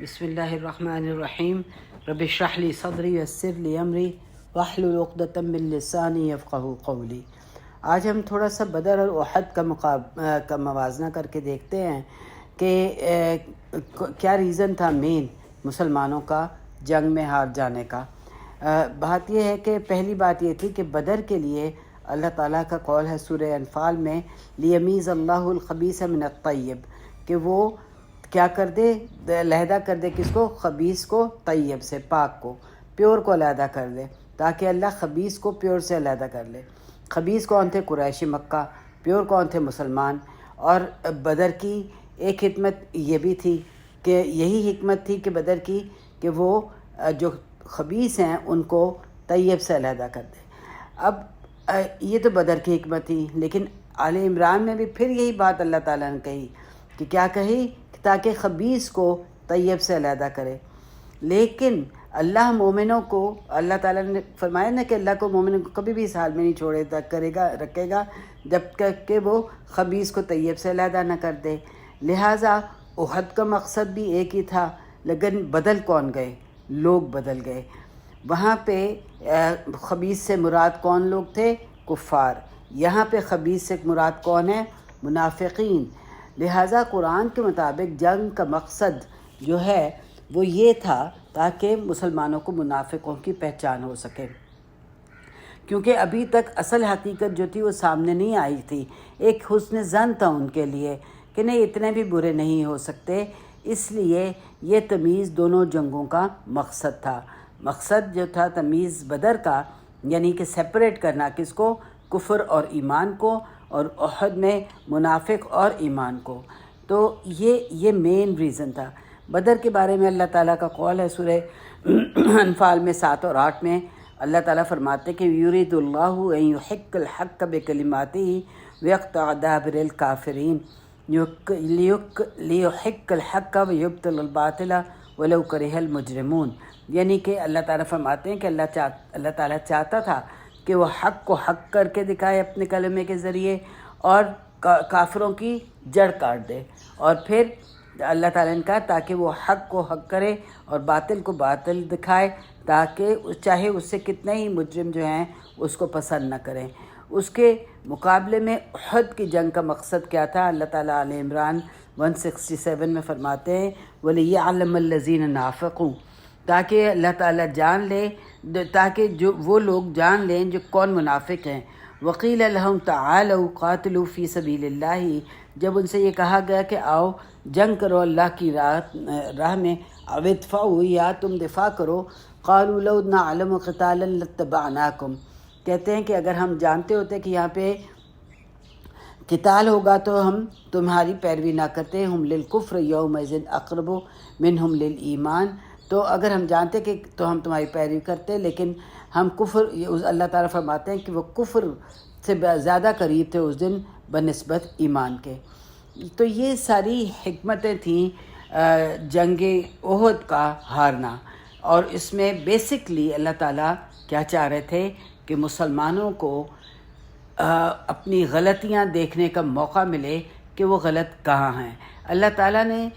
بسم اللہ الرحمن الرحیم رب اشرح لی صدری ویسر لی امری واحلل عقدۃ من لسانی یفقہوا قولی۔ آج ہم تھوڑا سا بدر اور احد کا موازنہ کر کے دیکھتے ہیں کہ کیا ریزن تھا مین مسلمانوں کا جنگ میں ہار جانے کا۔ بات یہ ہے کہ پہلی بات یہ تھی کہ بدر کے لیے اللہ تعالیٰ کا قول ہے سورہ انفال میں لیمیز اللہ الخبیث من الطیب، کہ وہ کیا کر دے، علیحدہ کر دے کس کو، خبیث کو طیب سے، پاک کو، پیور کو علیحدہ کر دے، تاکہ اللہ خبیث کو پیور سے علیحدہ کر لے۔ خبیث کون تھے؟ قریش مکہ۔ پیور کون تھے؟ مسلمان۔ اور بدر کی ایک حکمت یہ بھی تھی کہ یہی حکمت تھی کہ بدر کی کہ وہ جو خبیث ہیں ان کو طیب سے علیحدہ کر دے۔ اب یہ تو بدر کی حکمت تھی، لیکن آل عمران میں بھی پھر یہی بات اللہ تعالیٰ نے کہی کہ کیا کہی، تاکہ خبیث کو طیب سے علیحدہ کرے۔ لیکن اللہ مومنوں کو، اللہ تعالیٰ نے فرمایا نا کہ اللہ کو مومنوں کو کبھی بھی اس حال میں نہیں چھوڑے رکھے گا جب تک کہ وہ خبیث کو طیب سے علیحدہ نہ کر دے۔ لہٰذا احد کا مقصد بھی ایک ہی تھا، لیکن بدل کون گئے؟ لوگ بدل گئے۔ وہاں پہ خبیث سے مراد کون لوگ تھے؟ کفار۔ یہاں پہ خبیث سے مراد کون ہے؟ منافقین۔ لہٰذا قرآن کے مطابق جنگ کا مقصد جو ہے وہ یہ تھا تاکہ مسلمانوں کو منافقوں کی پہچان ہو سکے، کیونکہ ابھی تک اصل حقیقت جو تھی وہ سامنے نہیں آئی تھی۔ ایک حسن ظن تھا ان کے لیے کہ نہیں اتنے بھی برے نہیں ہو سکتے، اس لیے یہ تمیز دونوں جنگوں کا مقصد تھا۔ مقصد جو تھا تمیز بدر کا، یعنی کہ سپریٹ کرنا کس کو؟ کفر اور ایمان کو، اور احد میں منافق اور ایمان کو۔ تو یہ مین ریزن تھا۔ بدر کے بارے میں اللہ تعالیٰ کا قول ہے سورہ انفال میں 7 اور 8 میں، اللہ تعالیٰ فرماتے کہ یرید اللہ ان یحق الحق بکلماتہ ویقطع دابر الکافرین لیحق الحق ویبطل الباطل ولو کرہ المجرمون۔ یعنی کہ اللہ تعالیٰ فرماتے ہیں کہ اللہ تعالیٰ چاہتا تھا کہ وہ حق کو حق کر کے دکھائے اپنے کلمے کے ذریعے، اور کافروں کی جڑ کاٹ دے۔ اور پھر اللہ تعالیٰ نے کہا تاکہ وہ حق کو حق کرے اور باطل کو باطل دکھائے، تاکہ چاہے اس سے کتنے ہی مجرم جو ہیں اس کو پسند نہ کریں۔ اس کے مقابلے میں احد کی جنگ کا مقصد کیا تھا؟ اللہ تعالیٰ آل عمران 167 میں فرماتے ہیں وَلِيَعْلَمَ الَّذِينَ نَافَقُوا، تاکہ اللہ تعالیٰ جان لے، تاکہ جو وہ لوگ جان لیں جو کون منافق ہیں۔ وَقِيلَ لَهُمْ تَعَالَوْا قَاتِلُوا فِي سَبِيلِ اللَّهِ، جب ان سے یہ کہا گیا کہ آؤ جنگ کرو اللہ کی راہ میں، او ادفعوا، یا تم دفاع کرو، قالوا لو نعلم قتالا لاتبعناکم، کہتے ہیں کہ اگر ہم جانتے ہوتے کہ یہاں پہ قتال ہوگا تو ہم تمہاری پیروی نہ کرتے، ہم للکفر یومئذ اقرب منہم للایمان، تو اگر ہم جانتے کہ تو ہم تمہاری پیروی کرتے، لیکن ہم کفر، اللہ تعالیٰ فرماتے ہیں کہ وہ کفر سے زیادہ قریب تھے اس دن بنسبت ایمان کے۔ تو یہ ساری حکمتیں تھیں جنگ احد کا ہارنا، اور اس میں بیسکلی اللہ تعالیٰ کیا چاہ رہے تھے کہ مسلمانوں کو اپنی غلطیاں دیکھنے کا موقع ملے کہ وہ غلط کہاں ہیں۔ اللہ تعالیٰ نے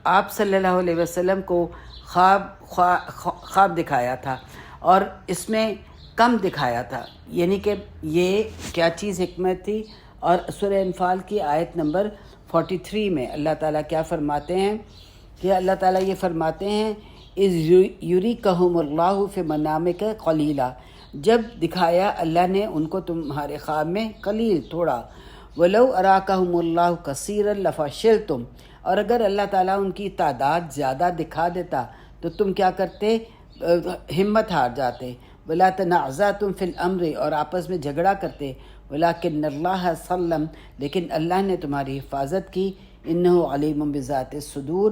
آپ صلی اللہ علیہ وسلم کو خواب دکھایا تھا، اور اس میں کم دکھایا تھا، یعنی کہ یہ کیا چیز حکمت تھی۔ اور سورہ انفال کی آیت نمبر 43 میں اللہ تعالیٰ کیا فرماتے ہیں کہ اللہ تعالیٰ یہ فرماتے ہیں اذ یریکہم اللہ فی منامک قلیلا، جب دکھایا اللہ نے ان کو تمہارے خواب میں قلیل، تھوڑا، ولو اراکہم اللہ کثیرا لفشلتم، اور اگر اللہ تعالیٰ ان کی تعداد زیادہ دکھا دیتا تو تم کیا کرتے؟ ہمت ہار جاتے۔ ولا تنازعتم فی الامر، اور آپس میں جھگڑا کرتے۔ ولکن اللہ سلم، لیکن اللہ نے تمہاری حفاظت کی۔ انہ علیم بذات الصدور،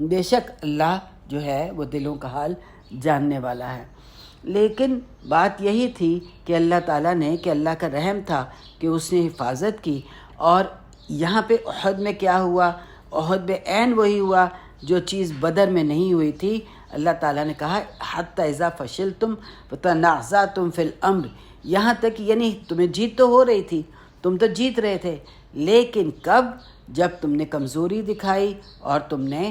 بے شک اللہ جو ہے وہ دلوں کا حال جاننے والا ہے۔ لیکن بات یہی تھی کہ اللہ تعالیٰ نے، کہ اللہ کا رحم تھا کہ اس نے حفاظت کی۔ اور یہاں پہ احد میں کیا ہوا؟ احد میں عین وہی ہوا جو چیز بدر میں نہیں ہوئی تھی۔ اللہ تعالیٰ نے کہا حتی اذا فشلتم وتنازعتم فی الامر، یہاں تک یعنی تمہیں جیت تو ہو رہی تھی، تم تو جیت رہے تھے، لیکن کب؟ جب تم نے کمزوری دکھائی اور تم نے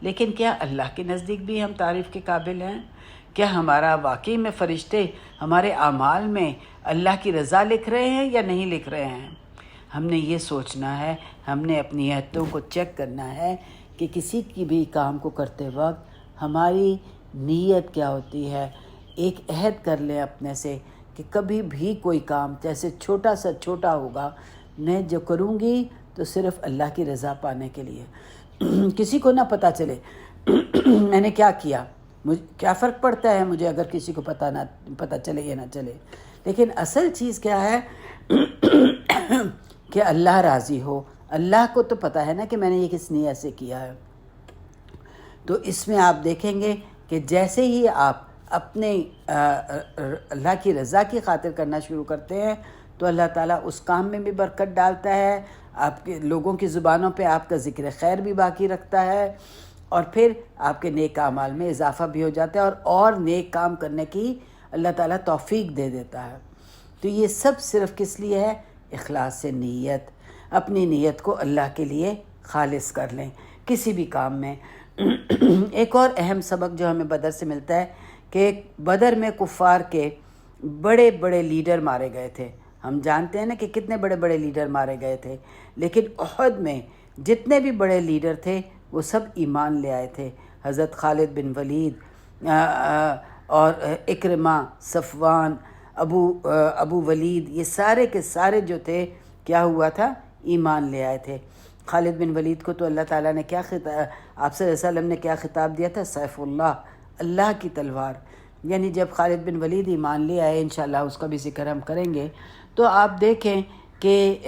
لیکن کیا اللہ کے نزدیک بھی ہم تعریف کے قابل ہیں؟ کیا ہمارا واقعی میں فرشتے ہمارے اعمال میں اللہ کی رضا لکھ رہے ہیں یا نہیں لکھ رہے ہیں؟ ہم نے یہ سوچنا ہے، ہم نے اپنی عہدوں کو چیک کرنا ہے کہ کسی کی بھی کام کو کرتے وقت ہماری نیت کیا ہوتی ہے۔ ایک عہد کر لیں اپنے سے کہ کبھی بھی کوئی کام جیسے چھوٹا سا چھوٹا ہوگا، میں جو کروں گی تو صرف اللہ کی رضا پانے کے لیے، کسی کو نہ پتہ چلے میں نے کیا کیا، کیا فرق پڑتا ہے مجھے اگر کسی کو پتہ چلے یا نہ چلے۔ لیکن اصل چیز کیا ہے کہ اللہ راضی ہو۔ اللہ کو تو پتہ ہے نا کہ میں نے یہ کس نیت سے کیا ہے۔ تو اس میں آپ دیکھیں گے کہ جیسے ہی آپ اپنے اللہ کی رضا کی خاطر کرنا شروع کرتے ہیں تو اللہ تعالیٰ اس کام میں بھی برکت ڈالتا ہے، آپ کے لوگوں کی زبانوں پہ آپ کا ذکر خیر بھی باقی رکھتا ہے، اور پھر آپ کے نیک اعمال میں اضافہ بھی ہو جاتا ہے اور نیک کام کرنے کی اللہ تعالیٰ توفیق دے دیتا ہے۔ تو یہ سب صرف کس لیے ہے؟ اخلاص سے نیت، اپنی نیت کو اللہ کے لیے خالص کر لیں کسی بھی کام میں۔ ایک اور اہم سبق جو ہمیں بدر سے ملتا ہے کہ بدر میں کفار کے بڑے بڑے لیڈر مارے گئے تھے۔ ہم جانتے ہیں نا کہ کتنے بڑے بڑے لیڈر مارے گئے تھے، لیکن احد میں جتنے بھی بڑے لیڈر تھے وہ سب ایمان لے آئے تھے۔ حضرت خالد بن ولید اور اکرمہ، صفوان، ابو ولید، یہ سارے کے سارے جو تھے کیا ہوا تھا؟ ایمان لے آئے تھے۔ خالد بن ولید کو تو اللہ تعالیٰ نے کیا آپ صلی اللہ علیہ وسلم نے کیا خطاب دیا تھا؟ سیف اللہ، اللہ کی تلوار۔ یعنی جب خالد بن ولید ایمان لے آئے، انشاءاللہ اس کا بھی ذکر ہم کریں گے، تو آپ دیکھیں کہ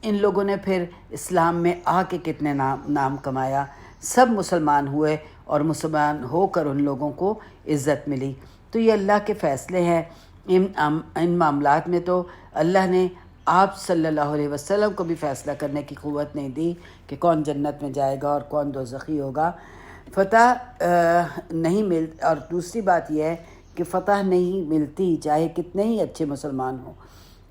ان لوگوں نے پھر اسلام میں آ کے کتنے نام کمایا، سب مسلمان ہوئے اور مسلمان ہو کر ان لوگوں کو عزت ملی۔ تو یہ اللہ کے فیصلے ہیں۔ ان معاملات میں تو اللہ نے آپ صلی اللہ علیہ وسلم کو بھی فیصلہ کرنے کی قوت نہیں دی کہ کون جنت میں جائے گا اور کون دوزخی ہوگا۔ فتح نہیں اور دوسری بات یہ ہے کہ فتح نہیں ملتی چاہے کتنے ہی اچھے مسلمان ہوں۔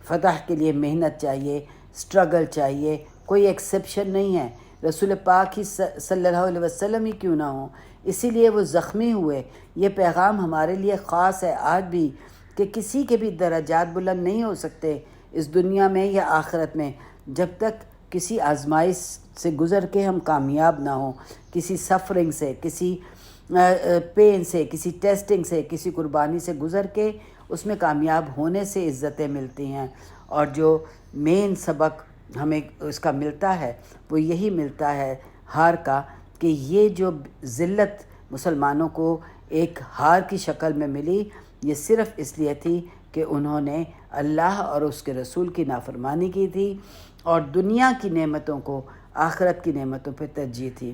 فتح کے لیے محنت چاہیے، سٹرگل چاہیے، کوئی ایکسیپشن نہیں ہے۔ رسول پاک ہی صلی اللہ علیہ وسلم ہی کیوں نہ ہوں، اسی لیے وہ زخمی ہوئے۔ یہ پیغام ہمارے لیے خاص ہے آج بھی کہ کسی کے بھی درجات بلند نہیں ہو سکتے اس دنیا میں یا آخرت میں جب تک کسی آزمائش سے گزر کے ہم کامیاب نہ ہوں، کسی سفرنگ سے، کسی پین سے، کسی ٹیسٹنگ سے، کسی قربانی سے گزر کے اس میں کامیاب ہونے سے عزتیں ملتی ہیں۔ اور جو مین سبق ہمیں اس کا ملتا ہے وہ یہی ملتا ہے ہار کا، کہ یہ جو ذلت مسلمانوں کو ایک ہار کی شکل میں ملی، یہ صرف اس لیے تھی کہ انہوں نے اللہ اور اس کے رسول کی نافرمانی کی تھی اور دنیا کی نعمتوں کو آخرت کی نعمتوں پہ ترجیح تھی۔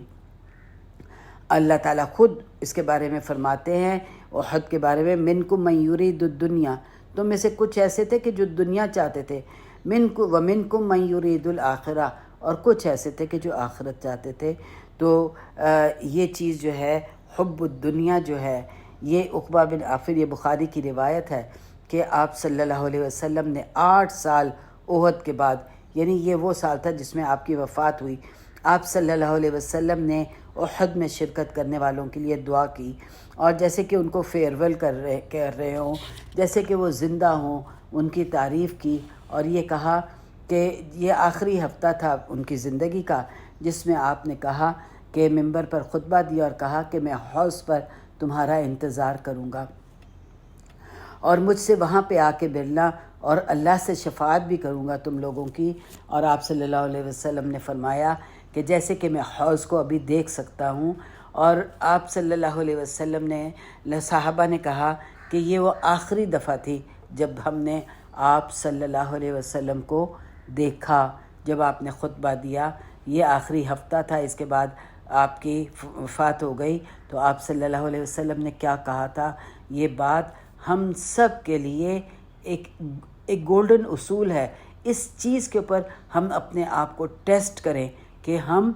اللہ تعالیٰ خود اس کے بارے میں فرماتے ہیں، احد کے بارے میں، منکم من یرید الدنیا، تم میں سے کچھ ایسے تھے کہ جو دنیا چاہتے تھے، ومنکم من یرید الآخرہ، اور کچھ ایسے تھے کہ جو آخرت چاہتے تھے۔ تو یہ چیز جو ہے حب الدنیا جو ہے، یہ عقبہ بن عامر، یہ بخاری کی روایت ہے کہ آپ صلی اللہ علیہ وسلم نے 8 سال احد کے بعد، یعنی یہ وہ سال تھا جس میں آپ کی وفات ہوئی، آپ صلی اللہ علیہ وسلم نے احد میں شرکت کرنے والوں کے لیے دعا کی، اور جیسے کہ ان کو فیئرویل کر رہے ہوں، جیسے کہ وہ زندہ ہوں، ان کی تعریف کی، اور یہ کہا کہ یہ آخری ہفتہ تھا ان کی زندگی کا جس میں آپ نے کہا کہ منبر پر خطبہ دیا اور کہا کہ میں حوض پر تمہارا انتظار کروں گا اور مجھ سے وہاں پہ آ کے ملنا، اور اللہ سے شفاعت بھی کروں گا تم لوگوں کی۔ اور آپ صلی اللہ علیہ وسلم نے فرمایا کہ جیسے کہ میں حوض کو ابھی دیکھ سکتا ہوں، اور آپ صلی اللہ علیہ وسلم نے صحابہ نے کہا کہ یہ وہ آخری دفعہ تھی جب ہم نے آپ صلی اللہ علیہ وسلم کو دیکھا، جب آپ نے خطبہ دیا، یہ آخری ہفتہ تھا، اس کے بعد آپ کی وفات ہو گئی۔ تو آپ صلی اللہ علیہ وسلم نے کیا کہا تھا؟ یہ بات ہم سب کے لیے ایک گولڈن اصول ہے۔ اس چیز کے اوپر ہم اپنے آپ کو ٹیسٹ کریں کہ ہم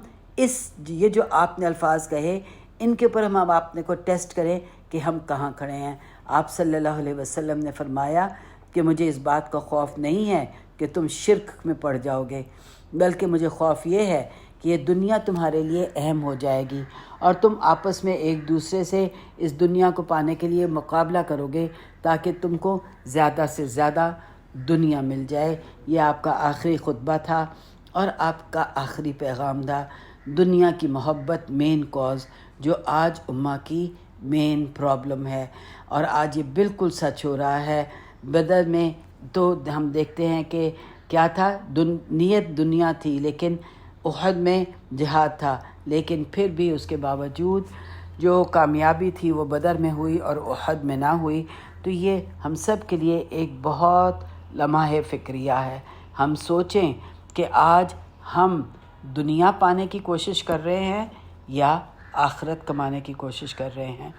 یہ جو آپ نے الفاظ کہے، ان کے اوپر ہم اپنے کو ٹیسٹ کریں کہ ہم کہاں کھڑے ہیں۔ آپ صلی اللہ علیہ وسلم نے فرمایا کہ مجھے اس بات کا خوف نہیں ہے کہ تم شرک میں پڑ جاؤ گے، بلکہ مجھے خوف یہ ہے کہ یہ دنیا تمہارے لیے اہم ہو جائے گی اور تم آپس میں ایک دوسرے سے اس دنیا کو پانے کے لیے مقابلہ کرو گے تاکہ تم کو زیادہ سے زیادہ دنیا مل جائے۔ یہ آپ کا آخری خطبہ تھا اور آپ کا آخری پیغام تھا۔ دنیا کی محبت مین کاز جو آج امہ کی مین پرابلم ہے، اور آج یہ بالکل سچ ہو رہا ہے۔ بدر میں تو ہم دیکھتے ہیں کہ کیا تھا، نیت دنیا تھی، لیکن احد میں جہاد تھا، لیکن پھر بھی اس کے باوجود جو کامیابی تھی وہ بدر میں ہوئی اور احد میں نہ ہوئی۔ تو یہ ہم سب کے لیے ایک بہت لمحہ فکریہ ہے۔ ہم سوچیں کہ آج ہم دنیا پانے کی کوشش کر رہے ہیں یا آخرت کمانے کی کوشش کر رہے ہیں۔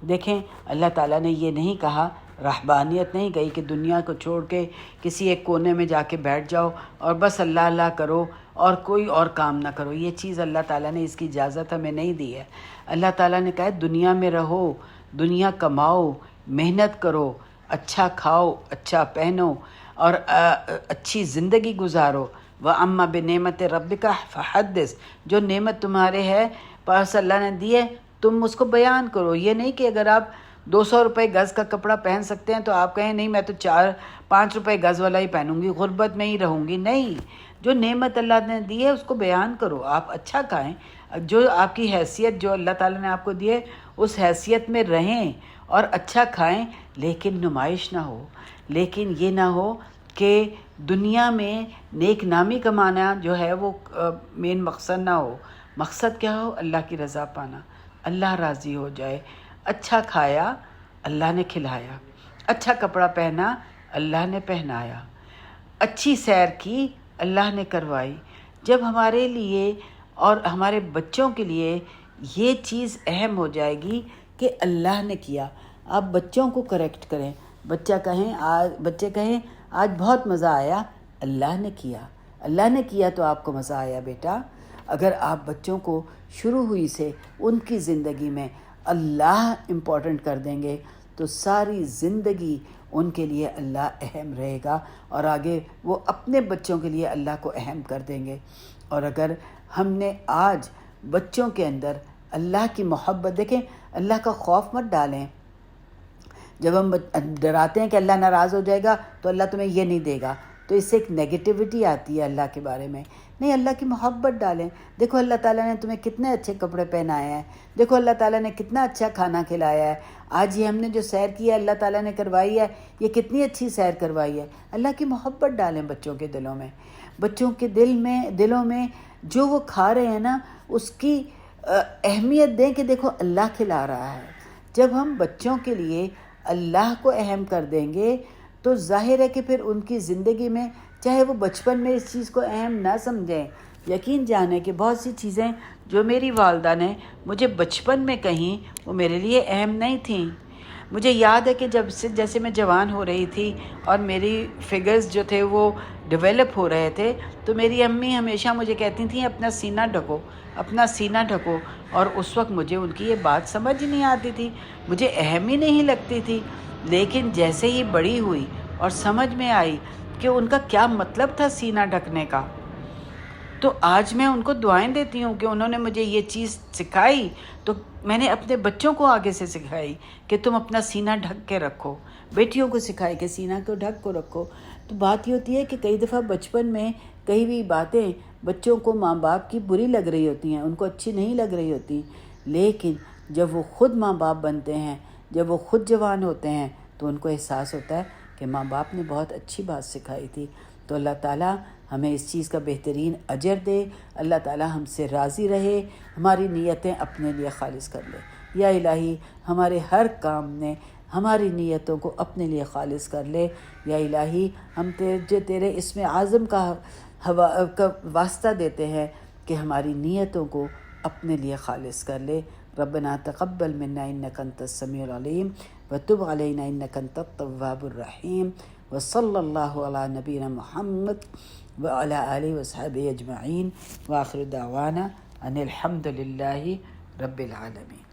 دیکھیں، اللہ تعالیٰ نے یہ نہیں کہا، رہبانیت نہیں کہی کہ دنیا کو چھوڑ کے کسی ایک کونے میں جا کے بیٹھ جاؤ اور بس اللہ اللہ کرو اور کوئی اور کام نہ کرو۔ یہ چیز اللہ تعالیٰ نے اس کی اجازت ہمیں نہیں دی ہے۔ اللہ تعالیٰ نے کہا ہے دنیا میں رہو، دنیا کماؤ، محنت کرو، اچھا کھاؤ، اچھا پہنو اور اچھی زندگی گزارو۔ وَأَمَّا بِنِعْمَتِ رَبِّكَ فَحَدِّثْ، جو نعمت تمہارے ہے پاس اللہ نے دی ہے تم اس کو بیان کرو۔ یہ نہیں کہ اگر آپ 200 روپے گز کا کپڑا پہن سکتے ہیں تو آپ کہیں نہیں میں تو 4-5 روپے گز والا ہی پہنوں گی، غربت میں ہی رہوں گی۔ نہیں، جو نعمت اللہ نے دی ہے اس کو بیان کرو، آپ اچھا کھائیں، جو آپ کی حیثیت جو اللہ تعالیٰ نے آپ کو دی ہے اس حیثیت میں رہیں اور اچھا کھائیں، لیکن نمائش نہ ہو۔ لیکن یہ نہ ہو کہ دنیا میں نیک نامی کمانا جو ہے وہ مین مقصد نہ ہو۔ مقصد کیا ہو؟ اللہ کی رضا پانا، اللہ راضی ہو جائے۔ اچھا کھایا، اللہ نے کھلایا، اچھا کپڑا پہنا، اللہ نے پہنایا، اچھی سیر کی، اللہ نے کروائی۔ جب ہمارے لیے اور ہمارے بچوں کے لیے یہ چیز اہم ہو جائے گی کہ اللہ نے کیا، آپ بچوں کو کریکٹ کریں، بچے کہیں آج بہت مزہ آیا، اللہ نے کیا، اللہ نے کیا تو آپ کو مزہ آیا بیٹا۔ اگر آپ بچوں کو شروع ہوئی سے ان کی زندگی میں اللہ امپورٹنٹ کر دیں گے تو ساری زندگی ان کے لیے اللہ اہم رہے گا اور آگے وہ اپنے بچوں کے لیے اللہ کو اہم کر دیں گے۔ اور اگر ہم نے آج بچوں کے اندر اللہ کی محبت، دیکھیں اللہ کا خوف مت ڈالیں۔ جب ہم ڈراتے ہیں کہ اللہ ناراض ہو جائے گا تو اللہ تمہیں یہ نہیں دے گا، تو اس سے ایک نیگیٹیوٹی آتی ہے اللہ کے بارے میں۔ نہیں، اللہ کی محبت ڈالیں۔ دیکھو اللہ تعالیٰ نے تمہیں کتنے اچھے کپڑے پہنائے ہیں، دیکھو اللہ تعالیٰ نے کتنا اچھا کھانا کھلایا ہے، آج یہ ہم نے جو سیر کی ہے اللہ تعالیٰ نے کروائی ہے، یہ کتنی اچھی سیر کروائی ہے۔ اللہ کی محبت ڈالیں بچوں کے دلوں میں، بچوں کے دلوں میں جو وہ کھا رہے ہیں نا اس کی اہمیت دیں کہ دیکھو اللہ کھلا رہا ہے۔ جب ہم بچوں کے لیے اللہ کو اہم کر دیں گے تو ظاہر ہے کہ پھر ان کی زندگی میں چاہے وہ بچپن میں اس چیز کو اہم نہ سمجھیں، یقین جانیں کہ بہت سی چیزیں جو میری والدہ نے مجھے بچپن میں کہیں وہ میرے لیے اہم نہیں تھیں۔ مجھے یاد ہے کہ جیسے میں جوان ہو رہی تھی اور میری فگرز جو تھے وہ ڈیولپ ہو رہے تھے تو میری امی ہمیشہ مجھے کہتی تھیں اپنا سینہ ڈھکو، اپنا سینہ ڈھکو، اور اس وقت مجھے ان کی یہ بات سمجھ ہی نہیں آتی تھی، مجھے اہم ہی نہیں لگتی تھی۔ لیکن جیسے ہی بڑی ہوئی اور سمجھ میں آئی کہ ان کا کیا مطلب تھا سینہ ڈھکنے کا، تو آج میں ان کو دعائیں دیتی ہوں کہ انہوں نے مجھے یہ چیز سکھائی تو میں نے اپنے بچوں کو آگے سے سکھائی کہ تم اپنا سینہ ڈھک کے رکھو، بیٹیوں کو سکھائی کہ سینہ کو ڈھک کو رکھو۔ تو بات یہ ہوتی ہے کہ کئی دفعہ بچپن میں کئی بھی باتیں بچوں کو ماں باپ کی بری لگ رہی ہوتی ہیں، ان کو اچھی نہیں لگ رہی ہوتی، لیکن جب وہ خود ماں باپ بنتے ہیں، جب وہ خود جوان ہوتے ہیں تو ان کو احساس ہوتا ہے کہ ماں باپ نے بہت اچھی بات سکھائی تھی۔ تو اللہ تعالیٰ ہمیں اس چیز کا بہترین اجر دے، اللہ تعالیٰ ہم سے راضی رہے، ہماری نیتیں اپنے لیے خالص کر لے۔ یا الہی ہمارے ہر کام میں ہماری نیتوں کو اپنے لیے خالص کر لے۔ یا الہی ہم تیرے اسم اعظم کا واسطہ دیتے ہیں کہ ہماری نیتوں کو اپنے لیے خالص کر لے۔ ربنا تقبل منا انک انت السمیع العلیم وتب علینا انک انت التواب الرحیم وصلی اللہ علی نبینا محمد وعلی آلہ وصحبہ اجمعین وآخر دعوانا ان الحمد للہ رب العالمین۔